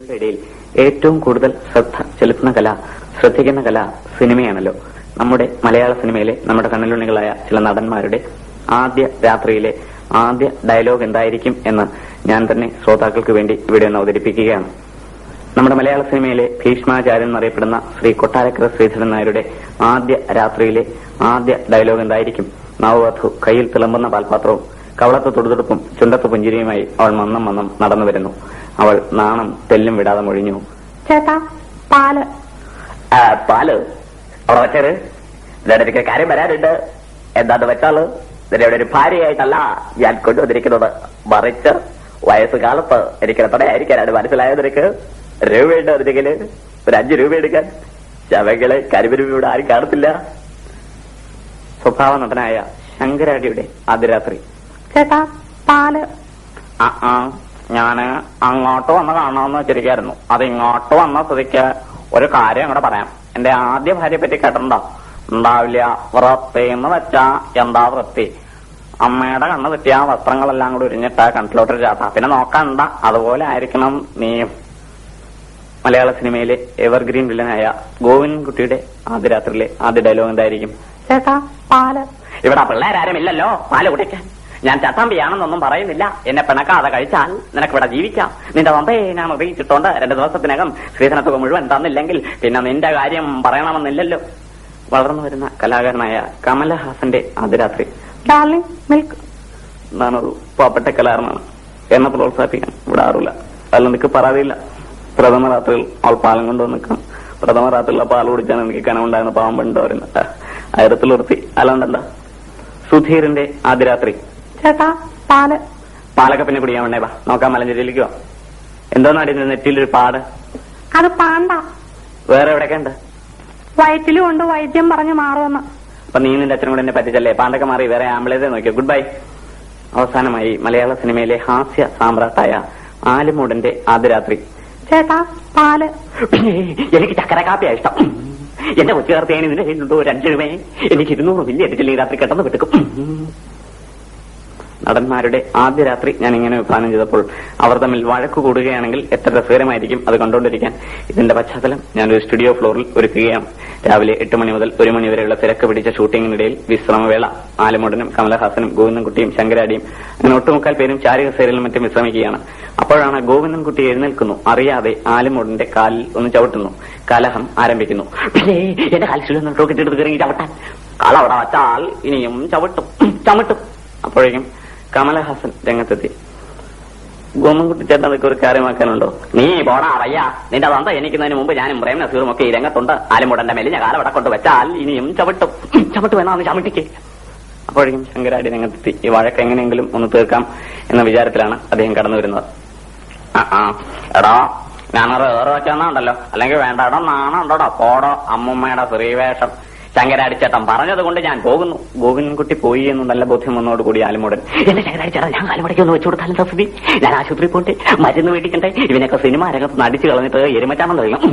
ഇടയിൽ ഏറ്റവും കൂടുതൽ ശ്രദ്ധ ചെലുത്തുന്ന കല, ശ്രദ്ധിക്കുന്ന കല സിനിമയാണല്ലോ. നമ്മുടെ മലയാള സിനിമയിലെ നമ്മുടെ കണ്ണിലുണ്ണികളായ ചില നടന്മാരുടെ ആദ്യ രാത്രിയിലെ ആദ്യ ഡയലോഗ് എന്തായിരിക്കും എന്ന് ഞാൻ തന്നെ ശ്രോതാക്കൾക്ക് വേണ്ടി ഇവിടെ ഒന്ന് അവതരിപ്പിക്കുകയാണ്. നമ്മുടെ മലയാള സിനിമയിലെ ഭീഷ്മാചാര്യൻ എന്നറിയപ്പെടുന്ന ശ്രീ കൊട്ടാരക്കര ശ്രീധരൻ നായരുടെ ആദ്യ രാത്രിയിലെ ആദ്യ ഡയലോഗ് എന്തായിരിക്കും? നവവധു കയ്യിൽ തിളമ്പുന്ന പാൽപാത്രവും കവളത്ത് തുടുതുടുപ്പും ചുണ്ടത്ത് പുഞ്ചിരിയുമായി അവൾ മന്നം മന്നം നടന്നു വരുന്നു. അവൾ നാണം തെല്ലും വിടാതെ മൊഴിഞ്ഞു, ചേട്ടാ പാല്. പാല് അവിടെ വെച്ചത് ഇതിനിടയ്ക്ക് കാര്യം വരാനുണ്ട്. എന്താന്ന് വെച്ചാല് ഇതിന്റെ ഒരു ഭാര്യയായിട്ടല്ല ഞാൻ കൊണ്ടുവന്നിരിക്കുന്നത്, മറിച്ച് വയസ്സുകാലത്ത് എനിക്ക് തുണയായിരിക്കാനാണ്. മനസ്സിലായത്? നിനക്ക് രൂപയുണ്ട് അതിനെങ്കിൽ ഒരു 5 രൂപ എടുക്കാൻ. ശവങ്ങളെ കരിമരുവിടെ ആരും കാണത്തില്ല. സ്വഭാവ നടനായ ശങ്കരാടിയുടെ ആദ്യ രാത്രി. ചേട്ടാ പാല്. ഞാന് അങ്ങോട്ട് വന്ന് കാണാമെന്ന് വെച്ചിരിക്കായിരുന്നു. അത് ഇങ്ങോട്ട് വന്ന സ്ഥിതിക്ക് ഒരു കാര്യം അങ്ങോട്ട് പറയാം. എന്റെ ആദ്യ ഭാര്യയെ പറ്റി കേട്ടിട്ടുണ്ടോ? ഉണ്ടാവില്ല. വൃത്തി എന്ന് വെച്ചാ എന്താ വൃത്തി? അമ്മയുടെ കണ്ണ് തെറ്റിയ വസ്ത്രങ്ങളെല്ലാം കൂടി ഉരിഞ്ഞിട്ടാ കണ്ടിലോട്ടൊരു ചാട്ട. പിന്നെ നോക്കണ്ട, അതുപോലെ ആയിരിക്കണം നീയും. മലയാള സിനിമയിലെ എവർഗ്രീൻ വില്ലനായ ഗോവിന്ദൻകുട്ടിയുടെ ആദ്യ രാത്രിയിലെ ആദ്യ ഡയലോഗ് എന്തായിരിക്കും? ചേട്ടാ പാല്. ഇവിടെ പിള്ളേരാരും ഇല്ലല്ലോ പാല് കുടിക്കാൻ. ഞാൻ ചട്ടമ്പിയാണെന്നൊന്നും പറയുന്നില്ല. എന്നെ പിണക്കാതെ കഴിച്ചാൽ നിനക്കിവിടെ ജീവിക്കാം. നിന്റെ തന്തയെ ഞാൻ അറിയിച്ചിട്ടുണ്ട്. 2 ദിവസത്തിനകം ശ്രീധനത്തുക മുഴുവൻ തന്നില്ലെങ്കിൽ പിന്നെ നിന്റെ കാര്യം പറയണമെന്നില്ലല്ലോ. വളർന്നു വരുന്ന കലാകാരനായ കമലഹാസന്റെ ആദ്യ രാത്രി. Darling milk. ഞാനൊരു പാവപ്പെട്ട കലാകാരനാണ്. എന്നെ പ്രോത്സാഹിപ്പിക്കാൻ ഇവിടെ ആറില്ല. അല്ല, നിനക്ക് പറയാതില്ല. പ്രഥമ രാത്രിയിൽ അവൾ പാലം കൊണ്ടുവന്ന് നിൽക്കണം. പ്രഥമ രാത്രിയിലെ പാൽ കുടിച്ചാൽ എനിക്ക് കനവുണ്ടായിരുന്ന പാവം പെണ്ടോ വരുന്നത് 1000 നിർത്തി. അല്ലാണ്ടല്ല. സുധീറിന്റെ ആദ്യ രാത്രി. ചേട്ടാ പാല്. പാലൊക്കെ പിന്നെ കുടിക്കാൻ വേണ്ടേ? വാ നോക്കാം. മലഞ്ചേരിയിലേക്ക് വാ. എന്തോന്നാടി നെറ്റിയിലൊരു പാട്? അത് പാണ്ട. വേറെ എവിടെയൊക്കെ ഉണ്ട്? വയറ്റിലും ഉണ്ട്, വൈദ്യം പറഞ്ഞു മാറുമെന്ന്. അപ്പൊ നീ നിന്റെ അച്ഛനും കൂടെ എന്നെ പറ്റിച്ചല്ലേ? പാണ്ടൊക്കെ മാറി വേറെ ആംബുലൻസേ നോക്കിയോ. Good bye. അവസാനമായി മലയാള സിനിമയിലെ ഹാസ്യ സാമ്രാട്ടായ ആലിമൂടന്റെ ആദ്യ രാത്രി. ചേട്ടാ പാല്. എനിക്ക് ചക്കര കാപ്പിയാ ഇഷ്ടം. എന്റെ കൊച്ചുകാർത്തിയാണ് ഇതിന്റെ ചെയ്യുന്നുണ്ടോ 5 രൂപയെ എനിക്ക് 200 മില്ലി അടിച്ചില്ല ഈ രാത്രി കെട്ടെന്ന് വിട്ടുക്കും. നടന്മാരുടെ ആദ്യ രാത്രി ഞാൻ ഇങ്ങനെ വിഭാവനം ചെയ്തപ്പോൾ അവർ തമ്മിൽ വഴക്കു കൂടുകയാണെങ്കിൽ എത്ര രസകരമായിരിക്കും അത് കണ്ടുകൊണ്ടിരിക്കാൻ. ഇതിന്റെ പശ്ചാത്തലം ഞാനൊരു സ്റ്റുഡിയോ ഫ്ലോറിൽ ഒരുക്കുകയാണ്. രാവിലെ 8 മണി മുതൽ 1 മണി വരെയുള്ള തിരക്ക് പിടിച്ച ഷൂട്ടിങ്ങിനിടയിൽ വിശ്രമവേള. ആലിമൂടനും കമലഹാസനും ഗോവിന്ദൻകുട്ടിയും ശങ്കരാടിയും അങ്ങനെ ഒട്ടുമുക്കാൽ പേരും ചാരികസേരയിലും മറ്റും വിശ്രമിക്കുകയാണ്. അപ്പോഴാണ് ഗോവിന്ദൻകുട്ടി എഴുന്നേൽക്കുന്നു. അറിയാതെ ആലിമൂടന്റെ കാലിൽ ഒന്ന് ചവിട്ടുന്നു. കലഹം ആരംഭിക്കുന്നു. പിന്നെ എന്റെ കാലിൽ റോക്കറ്റെടുത്ത് കയറി ചവിട്ടാൻ കാളവിടെ വച്ചാൽ ഇനിയും ചവിട്ടും. അപ്പോഴേക്കും കമലഹാസൻ രംഗത്തെത്തി. ഗോവിന്ദൻകുട്ടി ചേട്ടൻ അതൊക്കെ ഒരു കാര്യമാക്കാനുണ്ടോ? നീ പോടാ വയ്യ. നിന്റെ തന്ത എനിക്കുന്നതിന് മുമ്പ് ഞാനും പ്രേം നസീറും ഒക്കെ ഈ രംഗത്തുണ്ട്. ആലിമൂടന്റെ മെലിഞ്ഞ കാലവിടെ കൊണ്ട് വെച്ചാൽ ഇനിയും ചവിട്ടും എന്നാണ് ചവിട്ടിക്ക്. അപ്പോഴേക്കും ശങ്കരാടി രംഗത്തെത്തി. ഈ വഴക്ക് എങ്ങനെയെങ്കിലും ഒന്ന് തീർക്കാം എന്ന വിചാരത്തിലാണ് അദ്ദേഹം കടന്നു വരുന്നത്. എടാ ഞാനത് ഏറെ വെച്ചെന്നുണ്ടല്ലോ, അല്ലെങ്കിൽ വേണ്ട. എടാ നാണുണ്ടോടാ? പോടോ അമ്മുമ്മയുടെ ശ്രീവേഷം. ശങ്കരാടിച്ചേട്ടൻ പറഞ്ഞതുകൊണ്ട് ഞാൻ പോകുന്നു. ഗോവിന്ദൻകുട്ടി പോയി എന്ന് നല്ല ബോധ്യം വന്നതോടുകൂടി ആലിമൂടൻ, എന്നെ ശങ്കരാടിച്ചേട്ടാ ഞാൻ കാലുമടക്കി ഒന്ന് വെച്ചു കൊടുത്താലും തസ്തി, ഞാൻ ആശുപത്രി പോട്ടെ, മരുന്ന് മേടിക്കണ്ടേ, ഇവനൊക്കെ സിനിമ രംഗത്ത് നടിച്ചു കളഞ്ഞിട്ട് എരുമച്ചാണെന്ന് അറിയാം.